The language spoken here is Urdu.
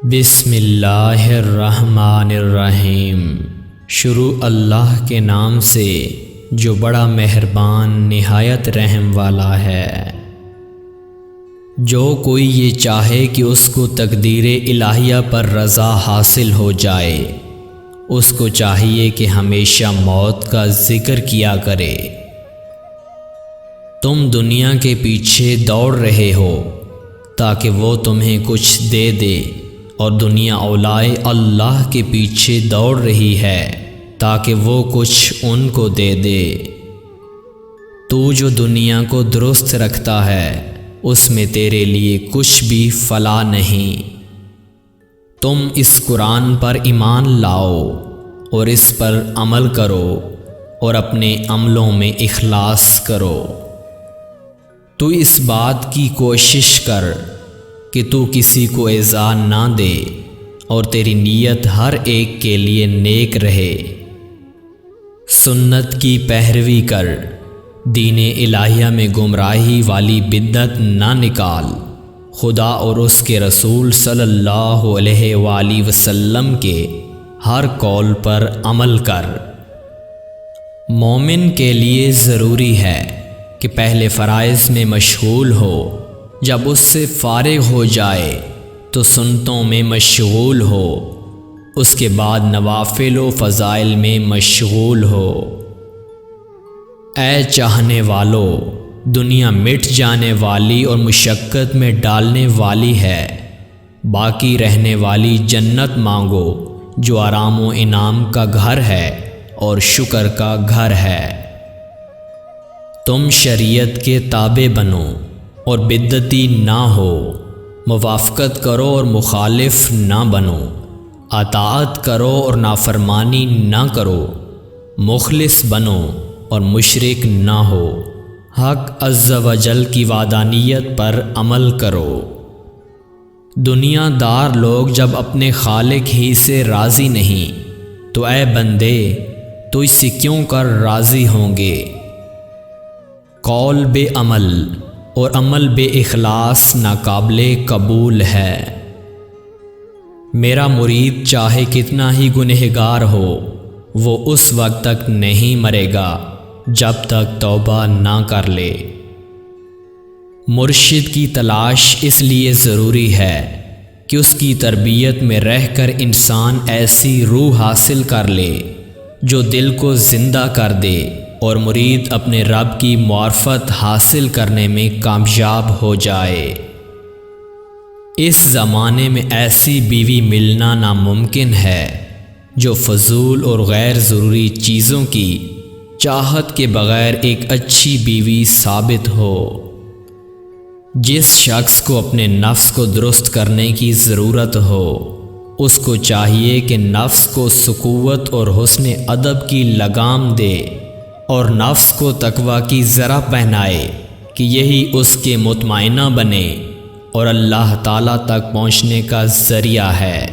بسم اللہ الرحمن الرحیم۔ شروع اللہ کے نام سے جو بڑا مہربان نہایت رحم والا ہے۔ جو کوئی یہ چاہے کہ اس کو تقدیر الہیہ پر رضا حاصل ہو جائے، اس کو چاہیے کہ ہمیشہ موت کا ذکر کیا کرے۔ تم دنیا کے پیچھے دوڑ رہے ہو تاکہ وہ تمہیں کچھ دے دے، اور دنیا اولائے اللہ کے پیچھے دوڑ رہی ہے تاکہ وہ کچھ ان کو دے دے۔ تو جو دنیا کو درست رکھتا ہے اس میں تیرے لیے کچھ بھی فلاح نہیں۔ تم اس قرآن پر ایمان لاؤ اور اس پر عمل کرو اور اپنے عملوں میں اخلاص کرو۔ تو اس بات کی کوشش کر کہ تو کسی کو ایذا نہ دے اور تیری نیت ہر ایک کے لیے نیک رہے۔ سنت کی پیروی کر، دین الہیہ میں گمراہی والی بدعت نہ نکال۔ خدا اور اس کے رسول صلی اللہ علیہ وآلہ وسلم کے ہر قول پر عمل کر۔ مومن کے لیے ضروری ہے کہ پہلے فرائض میں مشغول ہو، جب اس سے فارغ ہو جائے تو سنتوں میں مشغول ہو، اس کے بعد نوافل و فضائل میں مشغول ہو۔ اے چاہنے والو، دنیا مٹ جانے والی اور مشقت میں ڈالنے والی ہے، باقی رہنے والی جنت مانگو جو آرام و انعام کا گھر ہے اور شکر کا گھر ہے۔ تم شریعت کے تابع بنو اور بدعتی نہ ہو، موافقت کرو اور مخالف نہ بنو، اطاعت کرو اور نافرمانی نہ کرو، مخلص بنو اور مشرک نہ ہو، حق عز و جل کی وحدانیت پر عمل کرو۔ دنیا دار لوگ جب اپنے خالق ہی سے راضی نہیں تو اے بندے تو اس سے کیوں کر راضی ہوں گے؟ قول بے عمل اور عمل بے اخلاص ناقابل قبول ہے۔ میرا مرید چاہے کتنا ہی گنہگار ہو، وہ اس وقت تک نہیں مرے گا جب تک توبہ نہ کر لے۔ مرشد کی تلاش اس لیے ضروری ہے کہ اس کی تربیت میں رہ کر انسان ایسی روح حاصل کر لے جو دل کو زندہ کر دے، اور مرید اپنے رب کی معرفت حاصل کرنے میں کامیاب ہو جائے۔ اس زمانے میں ایسی بیوی ملنا ناممکن ہے جو فضول اور غیر ضروری چیزوں کی چاہت کے بغیر ایک اچھی بیوی ثابت ہو۔ جس شخص کو اپنے نفس کو درست کرنے کی ضرورت ہو، اس کو چاہیے کہ نفس کو سکوت اور حسن ادب کی لگام دے اور نفس کو تقوی کی زرہ پہنائے کہ یہی اس کے مطمئنہ بنے اور اللہ تعالیٰ تک پہنچنے کا ذریعہ ہے۔